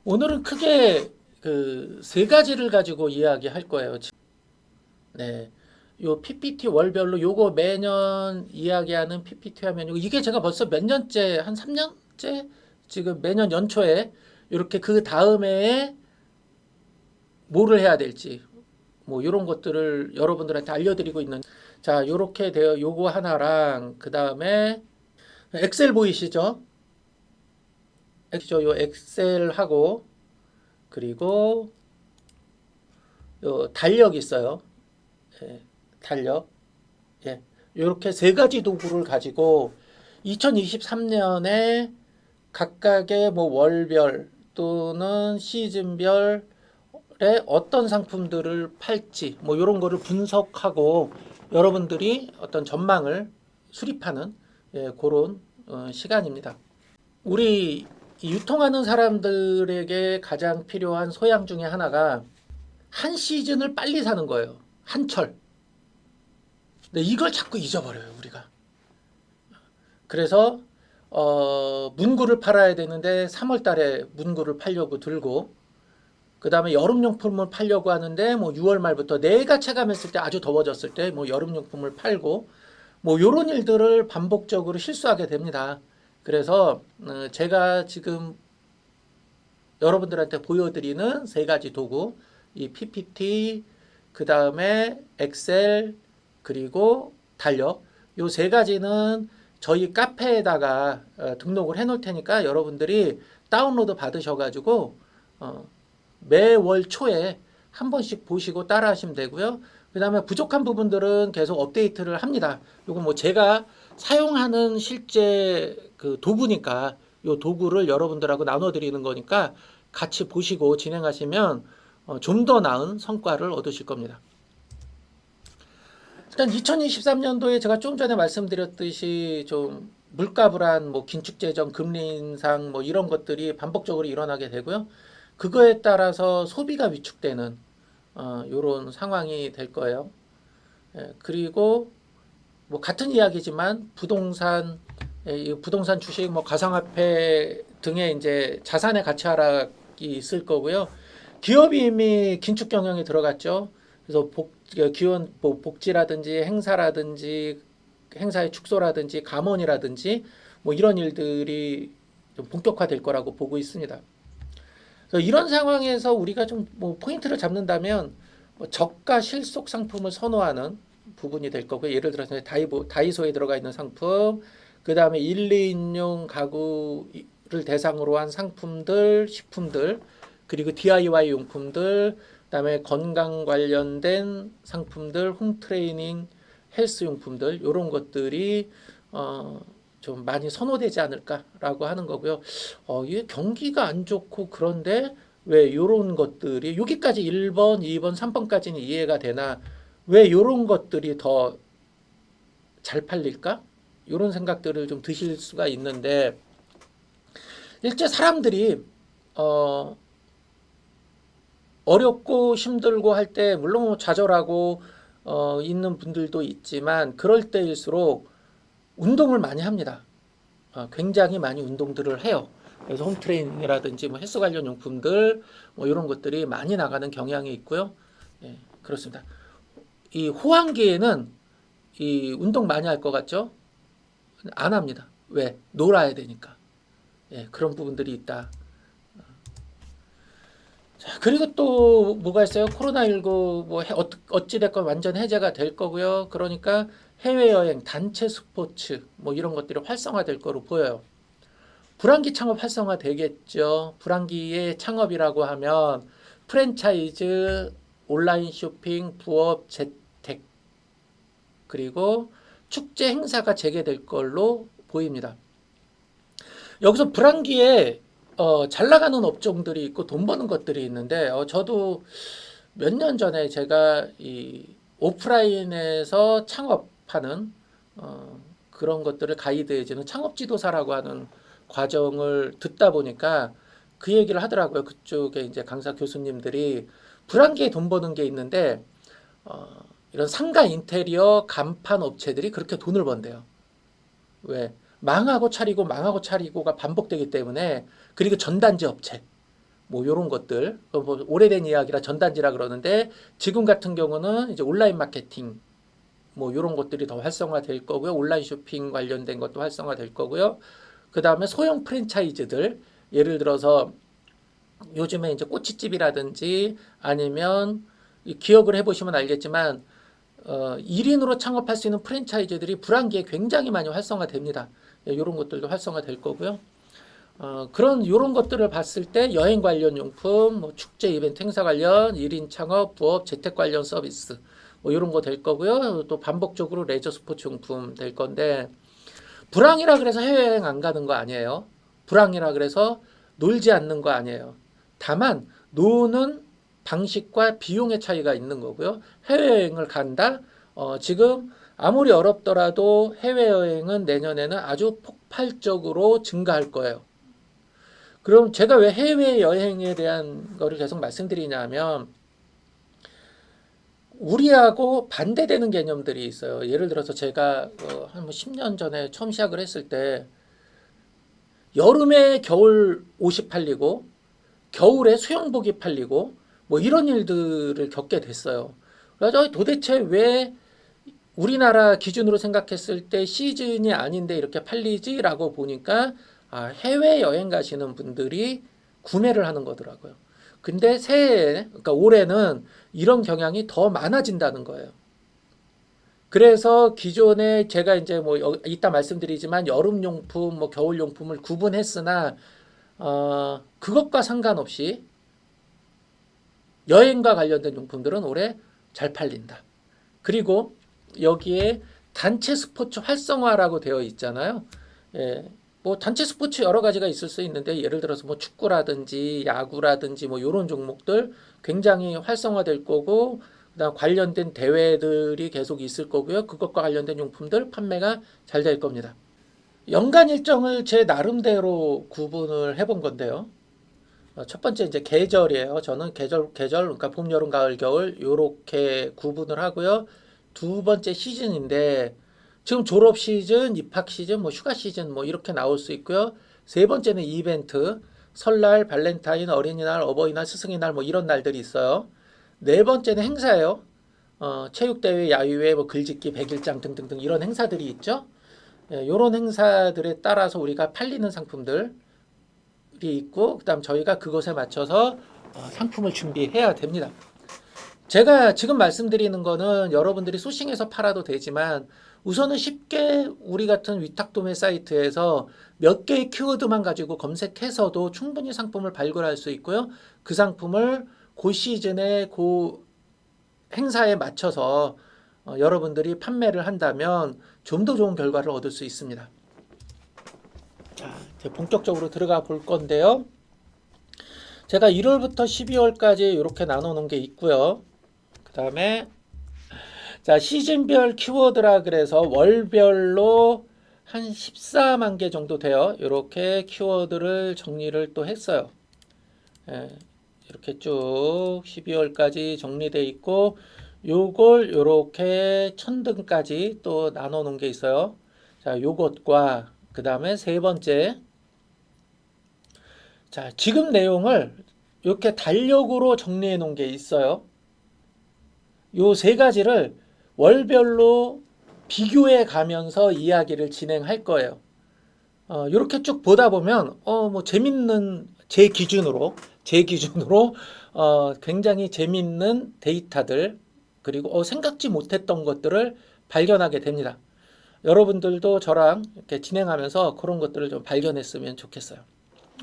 오늘은 크게 그 세 가지를 가지고 이야기할 거예요. 네. 요 PPT 월별로 요거 매년 이야기하는 PPT 하면 이게 제가 벌써 몇 년째 한 3년째 지금 매년 연초에 이렇게 그 다음에 뭐를 해야 될지 뭐 이런 것들을 여러분들한테 알려드리고 있는 자 요렇게 되어 요거 하나랑 그 다음에 엑셀 보이시죠? 요 엑셀하고 그리고 요 달력 있어요. 예, 달력. 예. 이렇게 세 가지 도구를 가지고 2023년에 각각의 뭐 월별 또는 시즌별에 어떤 상품들을 팔지 뭐 이런 거를 분석하고 여러분들이 어떤 전망을 수립하는 그런 시간입니다. 우리 유통하는 사람들에게 가장 필요한 소양 중에 하나가 한 시즌을 빨리 사는 거예요. 한철. 근데 이걸 자꾸 잊어버려요, 우리가. 그래서 문구를 팔아야 되는데 3월 달에 문구를 팔려고 들고 그다음에 여름용품을 팔려고 하는데 뭐 6월 말부터 내가 체감했을 때 아주 더워졌을 때 뭐 여름용품을 팔고 뭐 요런 일들을 반복적으로 실수하게 됩니다. 그래서 제가 지금 여러분들한테 보여드리는 세 가지 도구, 이 PPT, 그 다음에 엑셀, 그리고 달력, 요 세 가지는 저희 카페에다가 등록을 해 놓을 테니까 여러분들이 다운로드 받으셔가지고 매월 초에 한 번씩 보시고 따라 하시면 되고요. 그 다음에 부족한 부분들은 계속 업데이트를 합니다. 요거 뭐 제가 사용하는 실제 그 도구니까 요 도구를 여러분들하고 나눠드리는 거니까 같이 보시고 진행하시면 좀 더 나은 성과를 얻으실 겁니다. 일단 2023년도에 제가 좀 전에 말씀드렸듯이 좀 물가 불안, 뭐 긴축 재정, 금리 인상 뭐 이런 것들이 반복적으로 일어나게 되고요. 그거에 따라서 소비가 위축되는 이런 상황이 될 거예요. 그리고 뭐 같은 이야기지만 부동산, 부동산 주식, 뭐 가상화폐 등의 이제 자산의 가치 하락이 있을 거고요. 기업이 이미 긴축 경영에 들어갔죠. 그래서 기원 복지라든지 행사라든지 행사의 축소라든지 감원이라든지 뭐 이런 일들이 좀 본격화될 거라고 보고 있습니다. 그래서 이런 상황에서 우리가 좀 뭐 포인트를 잡는다면 뭐 저가 실속 상품을 선호하는 부분이 될 거고요. 예를 들어서 다이소에 들어가 있는 상품, 그 다음에 1, 2인용 가구를 대상으로 한 상품들, 식품들, 그리고 DIY 용품들, 그다음에 건강 관련된 상품들, 홈트레이닝, 헬스 용품들 이런 것들이 좀 많이 선호되지 않을까라고 하는 거고요. 이게 경기가 안 좋고 그런데 왜 이런 것들이 여기까지 1번, 2번, 3번까지는 이해가 되나 왜 이런 것들이 더 잘 팔릴까? 이런 생각들을 좀 드실 수가 있는데 일제 사람들이 어, 어렵고 힘들고 할 때 물론 뭐 좌절하고 있는 분들도 있지만 그럴 때일수록 운동을 많이 합니다. 굉장히 많이 운동들을 해요. 그래서 홈트레이닝이라든지 뭐 헬스 관련 용품들 뭐 이런 것들이 많이 나가는 경향이 있고요. 예, 그렇습니다. 이 호황기에는 이 운동 많이 할 것 같죠? 안 합니다. 왜? 놀아야 되니까. 예, 그런 부분들이 있다. 자, 그리고 또 뭐가 있어요? 코로나19 뭐 어찌됐건 완전 해제가 될 거고요. 그러니까 해외여행, 단체 스포츠 뭐 이런 것들이 활성화될 거로 보여요. 불황기 창업 활성화 되겠죠. 불황기의 창업이라고 하면 프랜차이즈, 온라인 쇼핑, 부업, 재택 그리고 축제 행사가 재개될 걸로 보입니다. 여기서 불황기에 잘 나가는 업종들이 있고 돈 버는 것들이 있는데 저도 몇 년 전에 제가 이 오프라인에서 창업하는 그런 것들을 가이드해주는 창업 지도사라고 하는 과정을 듣다 보니까 그 얘기를 하더라고요. 그쪽에 이제 강사 교수님들이 불황기에 돈 버는 게 있는데 이런 상가 인테리어 간판 업체들이 그렇게 돈을 번대요. 왜? 망하고 차리고 망하고 차리고가 반복되기 때문에 그리고 전단지 업체 뭐 이런 것들 뭐 오래된 이야기라 전단지라 그러는데 지금 같은 경우는 이제 온라인 마케팅 뭐 이런 것들이 더 활성화될 거고요. 온라인 쇼핑 관련된 것도 활성화될 거고요. 그 다음에 소형 프랜차이즈들 예를 들어서 요즘에 이제 꼬치집이라든지 아니면 기억을 해보시면 알겠지만 1인으로 창업할 수 있는 프랜차이즈들이 불황기에 굉장히 많이 활성화됩니다. 이런 것들도 활성화될 거고요. 그런 이런 것들을 봤을 때 여행 관련 용품, 뭐 축제 이벤트 행사 관련 1인 창업, 부업, 재택 관련 서비스 뭐 이런 거 될 거고요. 또 반복적으로 레저 스포츠 용품 될 건데 불황이라 그래서 해외여행 안 가는 거 아니에요. 불황이라 그래서 놀지 않는 거 아니에요. 다만 노는 방식과 비용의 차이가 있는 거고요. 해외여행을 간다. 지금 아무리 어렵더라도 해외여행은 내년에는 아주 폭발적으로 증가할 거예요. 그럼 제가 왜 해외여행에 대한 거를 계속 말씀드리냐면 우리하고 반대되는 개념들이 있어요. 예를 들어서 제가 한 10년 전에 처음 시작을 했을 때 여름에 겨울 옷이 팔리고 겨울에 수영복이 팔리고 뭐 이런 일들을 겪게 됐어요. 그래서 도대체 왜 우리나라 기준으로 생각했을 때 시즌이 아닌데 이렇게 팔리지라고 보니까 해외 여행 가시는 분들이 구매를 하는 거더라고요. 근데 새해, 그러니까 올해는 이런 경향이 더 많아진다는 거예요. 그래서 기존에 제가 이제 뭐 이따 말씀드리지만 여름용품, 뭐 겨울용품을 구분했으나 그것과 상관없이 여행과 관련된 용품들은 올해 잘 팔린다. 그리고 여기에 단체 스포츠 활성화라고 되어 있잖아요. 예, 뭐 단체 스포츠 여러 가지가 있을 수 있는데 예를 들어서 뭐 축구라든지 야구라든지 뭐 이런 종목들 굉장히 활성화될 거고 그다음 관련된 대회들이 계속 있을 거고요. 그것과 관련된 용품들 판매가 잘 될 겁니다. 연간 일정을 제 나름대로 구분을 해본 건데요. 첫 번째 이제 계절이에요. 저는 계절 그러니까 봄, 여름, 가을, 겨울 요렇게 구분을 하고요. 두 번째 시즌인데 지금 졸업 시즌, 입학 시즌, 뭐 휴가 시즌 뭐 이렇게 나올 수 있고요. 세 번째는 이벤트, 설날, 발렌타인, 어린이날, 어버이날, 스승의 날 뭐 이런 날들이 있어요. 네 번째는 행사예요. 체육대회, 야유회, 뭐 글짓기, 백일장 등등등 이런 행사들이 있죠. 이런 행사들에 따라서 우리가 팔리는 상품들이 있고 그다음 저희가 그것에 맞춰서 상품을 준비해야 됩니다. 제가 지금 말씀드리는 거는 여러분들이 소싱해서 팔아도 되지만 우선은 쉽게 우리 같은 위탁도매 사이트에서 몇 개의 키워드만 가지고 검색해서도 충분히 상품을 발굴할 수 있고요. 그 상품을 그 시즌에 그 행사에 맞춰서 여러분들이 판매를 한다면 좀 더 좋은 결과를 얻을 수 있습니다. 자, 이제 본격적으로 들어가 볼 건데요. 제가 1월부터 12월까지 이렇게 나눠 놓은 게 있고요. 그 다음에 자 시즌별 키워드라 그래서 월별로 한 14만 개 정도 돼요. 이렇게 키워드를 정리를 또 했어요. 이렇게 쭉 12월까지 정리되어 있고 요걸 이렇게 천등까지 또 나눠 놓은 게 있어요. 자, 요것과 그 다음에 세 번째 자 지금 내용을 이렇게 달력으로 정리해 놓은 게 있어요. 요 세 가지를 월별로 비교해 가면서 이야기를 진행할 거예요. 이렇게 쭉 보다 보면 뭐 재밌는 제 기준으로 굉장히 재밌는 데이터들 그리고 생각지 못했던 것들을 발견하게 됩니다. 여러분들도 저랑 이렇게 진행하면서 그런 것들을 좀 발견했으면 좋겠어요.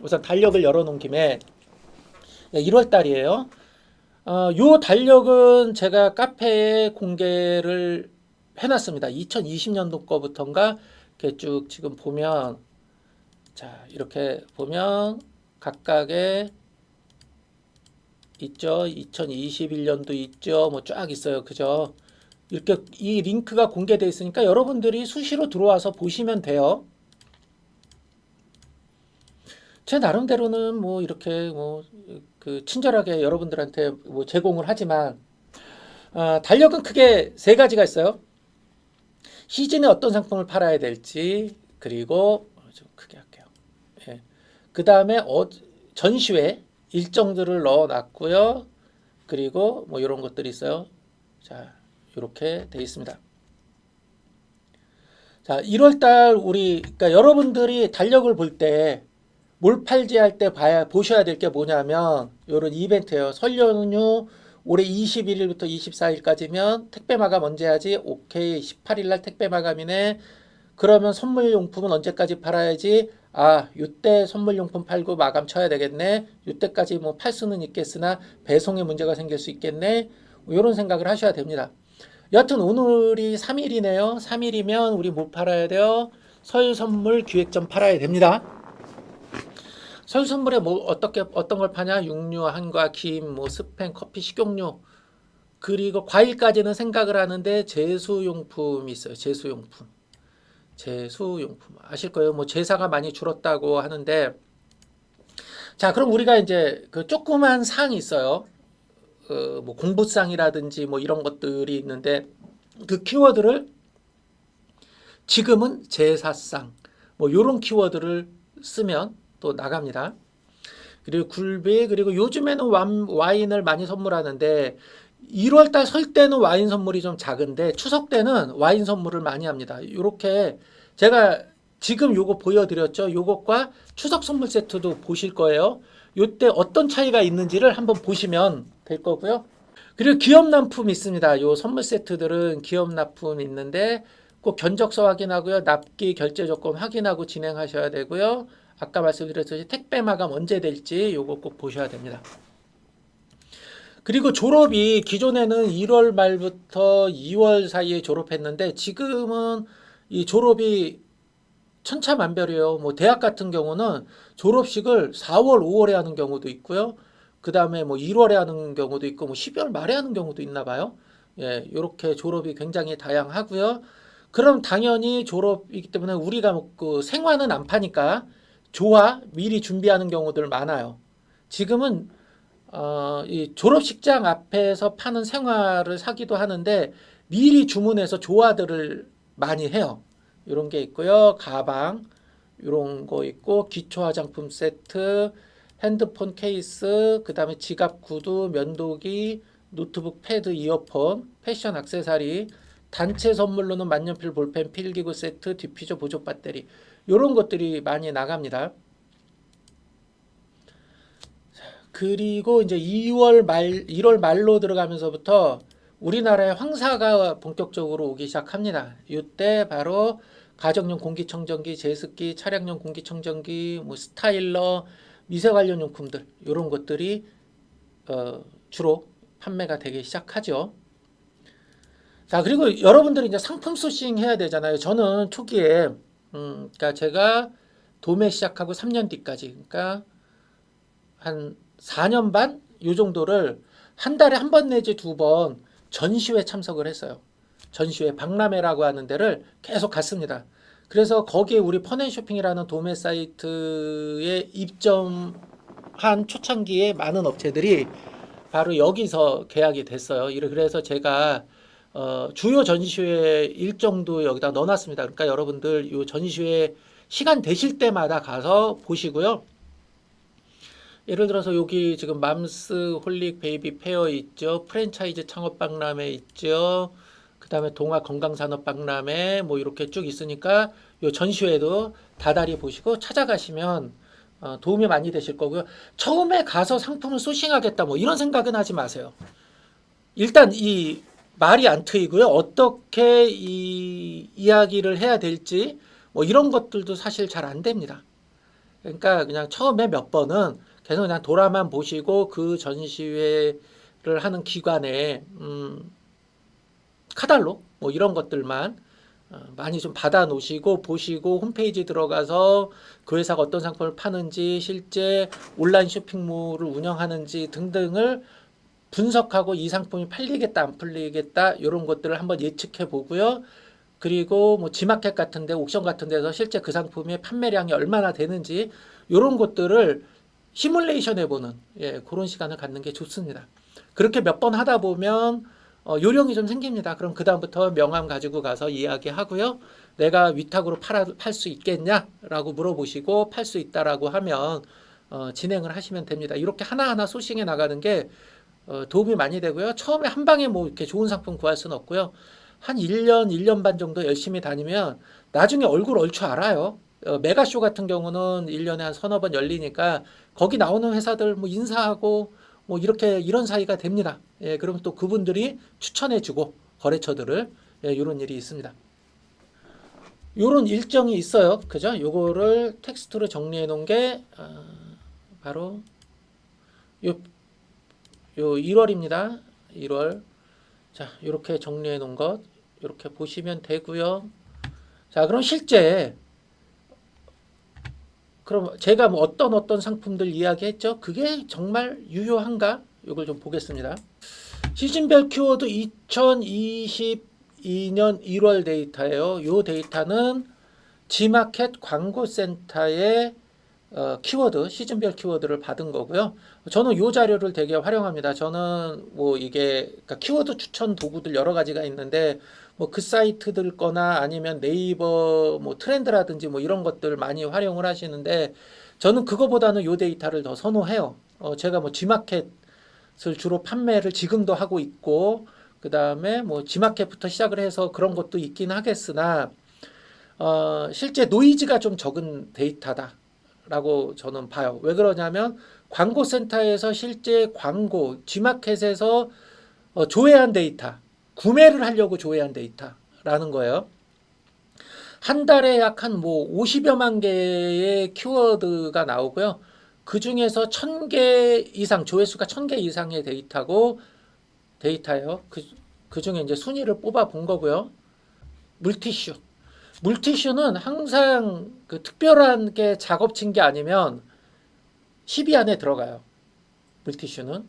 우선 달력을 열어놓은 김에 1월 달이에요. 요 달력은 제가 카페에 공개를 해놨습니다. 2020년도 거부터인가 이렇게 쭉 지금 보면 자 이렇게 보면 각각의 있죠. 2021년도 있죠. 뭐 쫙 있어요. 그죠? 이렇게 이 링크가 공개되어 있으니까 여러분들이 수시로 들어와서 보시면 돼요. 제 나름대로는 뭐 이렇게 뭐 그 친절하게 여러분들한테 뭐 제공을 하지만 달력은 크게 세 가지가 있어요. 시즌에 어떤 상품을 팔아야 될지 그리고 좀 크게 할게요. 예. 그 다음에 전시회 일정들을 넣어 놨고요. 그리고 뭐 이런 것들이 있어요. 자, 이렇게 돼 있습니다. 자, 1월 달 그러니까 여러분들이 달력을 볼 때 뭘 팔지 할 때 보셔야 될 게 뭐냐면 이런 이벤트예요. 설 연휴 올해 21일부터 24일까지면 택배 마감 언제 하지? 오케이. 18일 날 택배 마감이네. 그러면 선물용품은 언제까지 팔아야지? 아, 이때 선물용품 팔고 마감 쳐야 되겠네. 이때까지 뭐 팔 수는 있겠으나 배송에 문제가 생길 수 있겠네. 이런 생각을 하셔야 됩니다. 여하튼 오늘이 3일이네요. 3일이면 우리 뭐 팔아야 돼요? 설 선물 기획전 팔아야 됩니다. 설 선물에 뭐 어떤 걸 파냐? 육류, 한과, 김, 뭐 스팸, 커피, 식용유. 그리고 과일까지는 생각을 하는데 제수용품이 있어요. 제수용품. 제수용품 아실 거예요. 뭐 제사가 많이 줄었다고 하는데 자, 그럼 우리가 이제 그 조그만 상이 있어요. 뭐 공부상이라든지 뭐 이런 것들이 있는데 그 키워드를 지금은 제사상 뭐 이런 키워드를 쓰면 또 나갑니다. 그리고 굴비 그리고 요즘에는 와인을 많이 선물하는데 1월달 설 때는 와인 선물이 좀 작은데 추석 때는 와인 선물을 많이 합니다. 이렇게 제가 지금 요거 보여드렸죠. 요것과 추석 선물 세트도 보실 거예요. 요때 어떤 차이가 있는지를 한번 보시면 될 거고요. 그리고 기업 납품 있습니다. 요 선물 세트들은 기업 납품 있는데 꼭 견적서 확인하고요. 납기 결제 조건 확인하고 진행하셔야 되고요. 아까 말씀드렸듯이 택배 마감 언제 될지 요거 꼭 보셔야 됩니다. 그리고 졸업이 기존에는 1월 말부터 2월 사이에 졸업했는데 지금은 이 졸업이 천차만별이에요. 뭐 대학 같은 경우는 졸업식을 4월, 5월에 하는 경우도 있고요. 그 다음에 뭐 1월에 하는 경우도 있고 뭐 12월 말에 하는 경우도 있나 봐요. 예, 이렇게 졸업이 굉장히 다양하고요. 그럼 당연히 졸업이기 때문에 우리가 그 생화는 안 파니까 조화 미리 준비하는 경우들 많아요. 지금은 이 졸업식장 앞에서 파는 생화를 사기도 하는데 미리 주문해서 조화들을 많이 해요. 이런 게 있고요. 가방 이런 거 있고 기초 화장품 세트, 핸드폰 케이스, 그다음에 지갑 구두, 면도기, 노트북 패드, 이어폰, 패션 액세서리, 단체 선물로는 만년필 볼펜 필기구 세트, 디퓨저 보조 배터리 이런 것들이 많이 나갑니다. 그리고 이제 2월 말, 1월 말로 들어가면서부터 우리나라에 황사가 본격적으로 오기 시작합니다. 이때 바로 가정용 공기청정기, 제습기, 차량용 공기청정기, 뭐 스타일러, 미세 관련 용품들 이런 것들이 주로 판매가 되기 시작하죠. 자, 그리고 여러분들이 이제 상품 소싱 해야 되잖아요. 저는 초기에 그러니까 제가 도매 시작하고 3년 뒤까지 그러니까 한 4년 반? 요 정도를 한 달에 한 번 내지 두 번 전시회 참석을 했어요. 전시회 박람회라고 하는 데를 계속 갔습니다. 그래서 거기에 우리 펀앤쇼핑이라는 도매 사이트에 입점한 초창기에 많은 업체들이 바로 여기서 계약이 됐어요. 그래서 제가 주요 전시회 일정도 여기다 넣어놨습니다. 그러니까 여러분들 이 전시회 시간 되실 때마다 가서 보시고요. 예를 들어서 여기 지금 맘스 홀릭 베이비 페어 있죠. 프랜차이즈 창업 박람회 있죠. 그다음에 동아 건강산업 박람회 뭐 이렇게 쭉 있으니까 요 전시회도 다달이 보시고 찾아가시면 도움이 많이 되실 거고요. 처음에 가서 상품을 소싱하겠다 뭐 이런 생각은 하지 마세요. 일단 이 말이 안 트이고요. 어떻게 이 이야기를 해야 될지 뭐 이런 것들도 사실 잘 안 됩니다. 그러니까 그냥 처음에 몇 번은 계속 그냥 돌아만 보시고 그 전시회를 하는 기관에 카탈로그 뭐 이런 것들만 많이 좀 받아 놓으시고 보시고 홈페이지 들어가서 그 회사가 어떤 상품을 파는지 실제 온라인 쇼핑몰을 운영하는지 등등을 분석하고 이 상품이 팔리겠다 안 팔리겠다 이런 것들을 한번 예측해 보고요. 그리고 뭐 지마켓 같은데 옥션 같은 데서 실제 그 상품의 판매량이 얼마나 되는지 이런 것들을 시뮬레이션 해보는 그런 시간을 갖는 게 좋습니다. 그렇게 몇 번 하다 보면 요령이 좀 생깁니다. 그럼 그 다음부터 명함 가지고 가서 이야기하고요. 내가 위탁으로 팔 수 있겠냐라고 물어보시고 팔 수 있다라고 하면 진행을 하시면 됩니다. 이렇게 하나하나 소싱해 나가는 게 도움이 많이 되고요. 처음에 한 방에 뭐 이렇게 좋은 상품 구할 수는 없고요. 한 1년, 1년 반 정도 열심히 다니면 나중에 얼굴 얼추 알아요. 메가쇼 같은 경우는 1년에 한 서너 번 열리니까 거기 나오는 회사들 뭐 인사하고 뭐 이렇게 이런 사이가 됩니다. 예, 그러면 또 그분들이 추천해주고 거래처들을 이런 일이 있습니다. 이런 일정이 있어요. 그죠? 요거를 텍스트로 정리해 놓은 게 바로 요 1월입니다. 1월. 자, 이렇게 정리해 놓은 것 이렇게 보시면 되고요. 자, 그럼 실제 그럼 제가 뭐 어떤 상품들 이야기했죠? 그게 정말 유효한가? 이걸 좀 보겠습니다. 시즌별 키워드 2022년 1월 데이터예요. 이 데이터는 G마켓 광고센터의 키워드, 시즌별 키워드를 받은 거고요. 저는 이 자료를 되게 활용합니다. 저는 뭐 이게 그러니까 키워드 추천 도구들 여러 가지가 있는데 뭐 그 사이트들 거나 아니면 네이버 뭐 트렌드라든지 뭐 이런 것들 많이 활용을 하시는데 저는 그거보다는 이 데이터를 더 선호해요. 제가 뭐 G마켓을 주로 판매를 지금도 하고 있고 그 다음에 뭐 G마켓부터 시작을 해서 그런 것도 있긴 하겠으나 실제 노이즈가 좀 적은 데이터다. 라고 저는 봐요. 왜 그러냐면 광고센터에서 실제 광고, G마켓에서 조회한 데이터, 구매를 하려고 조회한 데이터라는 거예요. 한 달에 약 한 뭐 50여만 개의 키워드가 나오고요. 그 중에서 1000개 이상, 조회수가 1000개 이상의 데이터예요. 그 중에 이제 순위를 뽑아 본 거고요. 물티슈는 항상 그 특별한 게 작업친 게 아니면 10위 안에 들어가요. 물티슈는.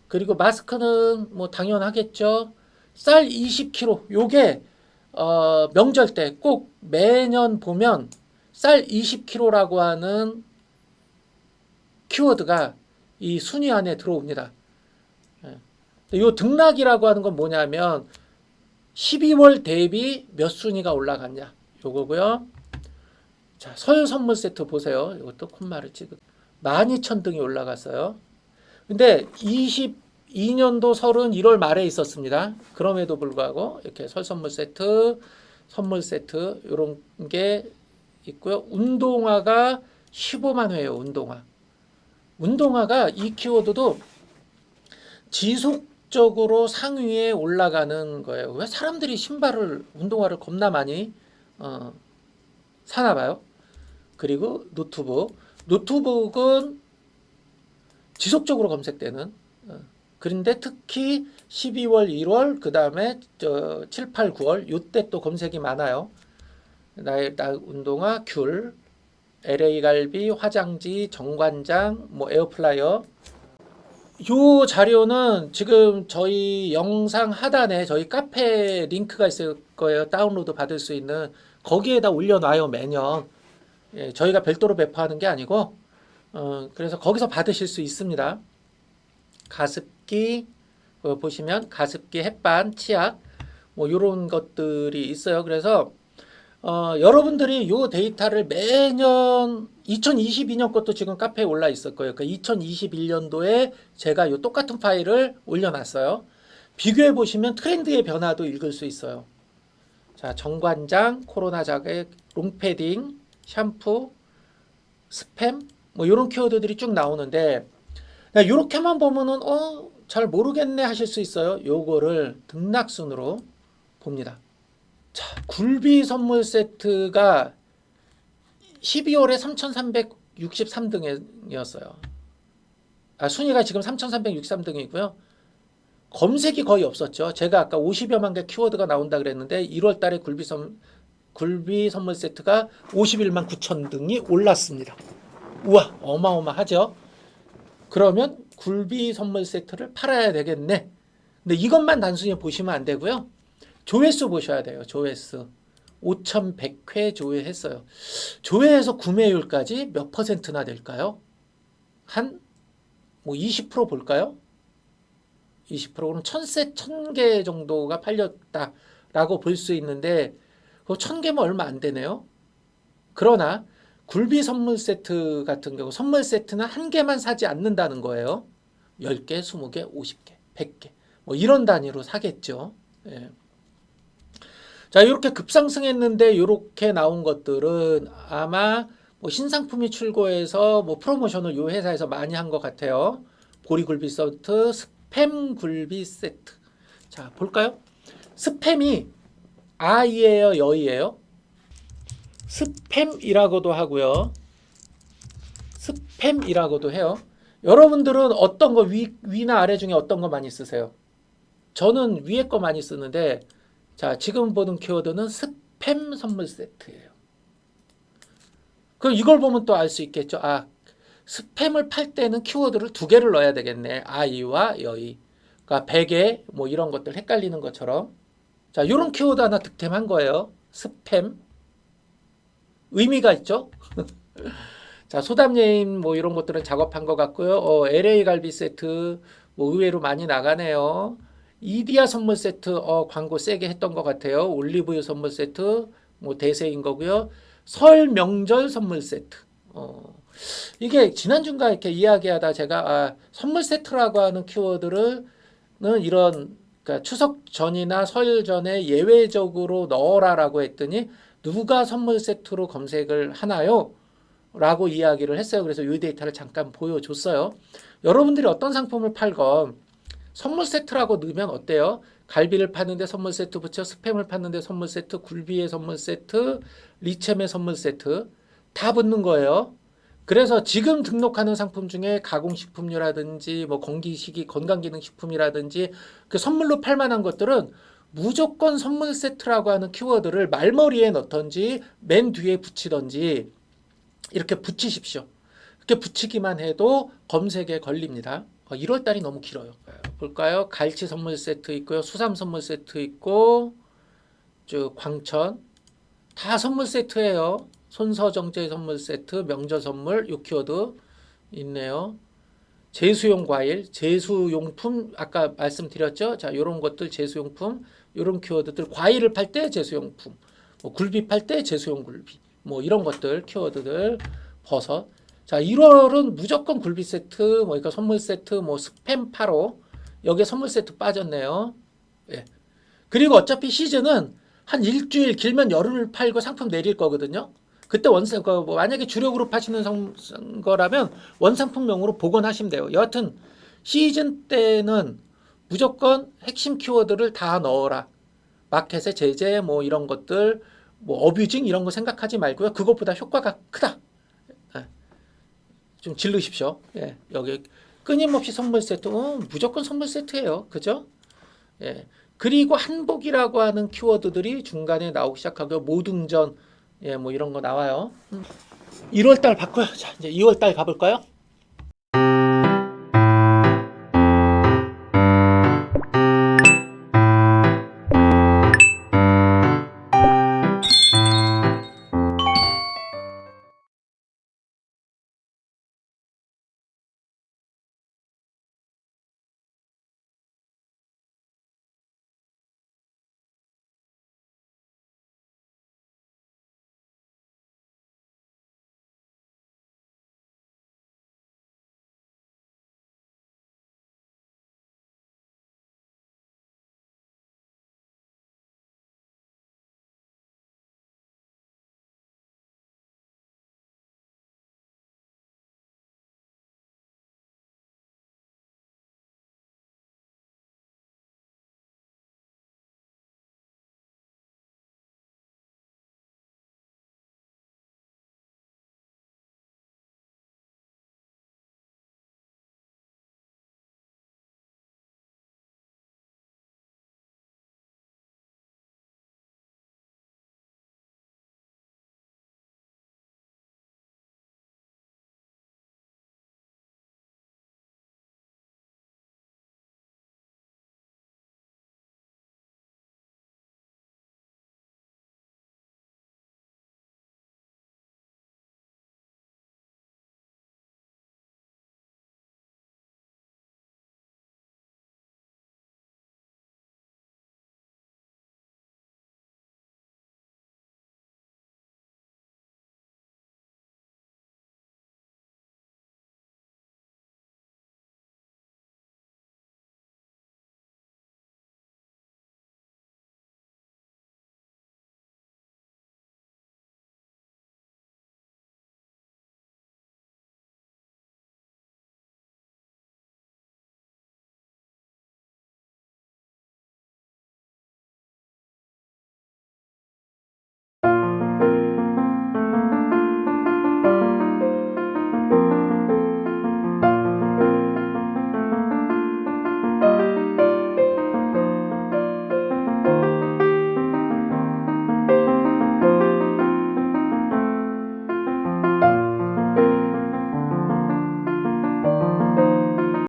그리고 마스크는 뭐 당연하겠죠. 쌀 20kg. 요게 명절 때 꼭 매년 보면 쌀 20kg라고 하는 키워드가 이 순위 안에 들어옵니다. 이 등락이라고 하는 건 뭐냐면 12월 대비 몇 순위가 올라갔냐. 요거고요. 자, 설 선물 세트 보세요. 이것도 콤마를 찍은 12,000등이 올라갔어요. 근데 22년도 설은 1월 말에 있었습니다. 그럼에도 불구하고 이렇게 설 선물 세트 이런 게 있고요. 운동화가 15만 회예요. 운동화가 이 키워드도 지속적으로 상위에 올라가는 거예요. 왜 사람들이 운동화를 겁나 많이 사나 봐요. 그리고 노트북은 지속적으로 검색되는 그런데 특히 12월, 1월 그 다음에 7, 8, 9월 요때 또 검색이 많아요. 나 운동화, 귤, LA 갈비, 화장지, 정관장, 뭐 에어플라이어. 요 자료는 지금 저희 영상 하단에 저희 카페 링크가 있을 거예요. 다운로드 받을 수 있는 거기에다 올려놔요. 매년. 예, 저희가 별도로 배포하는 게 아니고 그래서 거기서 받으실 수 있습니다. 가습기 보시면 가습기, 햇반, 치약 뭐 이런 것들이 있어요. 그래서 여러분들이 이 데이터를 매년 2022년 것도 지금 카페에 올라 있을 거예요. 그러니까 2021년도에 제가 이 똑같은 파일을 올려놨어요. 비교해 보시면 트렌드의 변화도 읽을 수 있어요. 자, 정관장, 코로나 자객, 롱패딩, 샴푸, 스팸 뭐 이런 키워드들이 쭉 나오는데 이렇게만 보면은 잘 모르겠네 하실 수 있어요. 요거를 등락순으로 봅니다. 자, 굴비 선물 세트가 12월에 3,363등이었어요. 순위가 지금 3,363등이고요. 검색이 거의 없었죠. 제가 아까 50여만 개 키워드가 나온다 그랬는데 1월 달에 굴비 선물 세트가 51만 9천 등이 올랐습니다. 우와, 어마어마하죠. 그러면 굴비 선물 세트를 팔아야 되겠네. 근데 이것만 단순히 보시면 안 되고요. 조회수 보셔야 돼요. 조회수. 5,100회 조회했어요. 조회해서 구매율까지 몇 퍼센트나 될까요? 한 뭐 20% 볼까요? 20%는 1,000개 정도가 팔렸다라고 볼 수 있는데 그 1,000개면 얼마 안 되네요. 그러나 굴비 선물 세트 같은 경우 선물 세트는 한 개만 사지 않는다는 거예요. 10개, 20개, 50개, 100개 뭐 이런 단위로 사겠죠. 예. 자, 이렇게 급상승했는데 이렇게 나온 것들은 아마 뭐 신상품이 출고해서 뭐 프로모션을 이 회사에서 많이 한 것 같아요. 보리굴비 세트, 스팸 굴비 세트. 자, 볼까요? 스팸이 아이예요, 여이예요? 스팸이라고도 하고요. 스팸이라고도 해요. 여러분들은 어떤 거 위나 아래 중에 어떤 거 많이 쓰세요? 저는 위에 거 많이 쓰는데 자, 지금 보는 키워드는 스팸 선물 세트예요. 그럼 이걸 보면 또 알 수 있겠죠. 아, 스팸을 팔 때는 키워드를 두 개를 넣어야 되겠네. 아이와 여이. 그러니까 베개 뭐 이런 것들 헷갈리는 것처럼. 자, 이런 키워드 하나 득템한 거예요. 스팸. 의미가 있죠. 자, 소담예인 뭐 이런 것들은 작업한 것 같고요. LA 갈비 세트 뭐 의외로 많이 나가네요. 이디야 선물 세트 광고 세게 했던 것 같아요. 올리브유 선물 세트 뭐 대세인 거고요. 설 명절 선물 세트. 이게 지난주인가 이렇게 이야기하다 제가 선물 세트라고 하는 키워드를 이런 그러니까 추석 전이나 설 전에 예외적으로 넣어라라고 했더니 누가 선물 세트로 검색을 하나요? 라고 이야기를 했어요. 그래서 이 데이터를 잠깐 보여줬어요. 여러분들이 어떤 상품을 팔건 선물 세트라고 넣으면 어때요? 갈비를 파는데 선물 세트 붙여, 스팸을 파는데 선물 세트, 굴비의 선물 세트, 리챔의 선물 세트 다 붙는 거예요. 그래서 지금 등록하는 상품 중에 가공식품류라든지 뭐 건기식이 건강기능식품이라든지 그 선물로 팔만한 것들은 무조건 선물 세트라고 하는 키워드를 말머리에 넣던지 맨 뒤에 붙이던지 이렇게 붙이십시오. 이렇게 붙이기만 해도 검색에 걸립니다. 1월 달이 너무 길어요. 볼까요? 갈치 선물 세트 있고요. 수삼 선물 세트 있고 쭉 광천 다 선물 세트예요. 손서정제 선물 세트, 명절 선물 요 키워드 있네요. 제수용 과일, 제수용품 아까 말씀드렸죠. 자, 요런 것들 제수용품, 요런 키워드들 과일을 팔 때 제수용품, 뭐 굴비 팔 때 제수용 굴비, 뭐 이런 것들 키워드들 버섯. 자, 1월은 무조건 굴비 세트, 뭐 그러니까 선물 세트, 뭐 스팸 8호 여기에 선물 세트 빠졌네요. 예. 그리고 어차피 시즌은 한 일주일 길면 열흘 팔고 상품 내릴 거거든요. 그때 만약에 주력으로 파시는 거라면 원상품명으로 복원하시면 돼요. 여하튼 시즌 때는 무조건 핵심 키워드를 다 넣어라. 마켓의 제재 뭐 이런 것들 뭐 어뷰징 이런 거 생각하지 말고요. 그것보다 효과가 크다. 좀 질르십시오. 예, 여기 끊임없이 선물 세트, 무조건 선물 세트예요. 그죠? 예. 그리고 한복이라고 하는 키워드들이 중간에 나오기 시작하고요. 모등전, 예, 뭐 이런 거 나와요. 1월 달 바꿔요. 자, 이제 2월 달 가볼까요?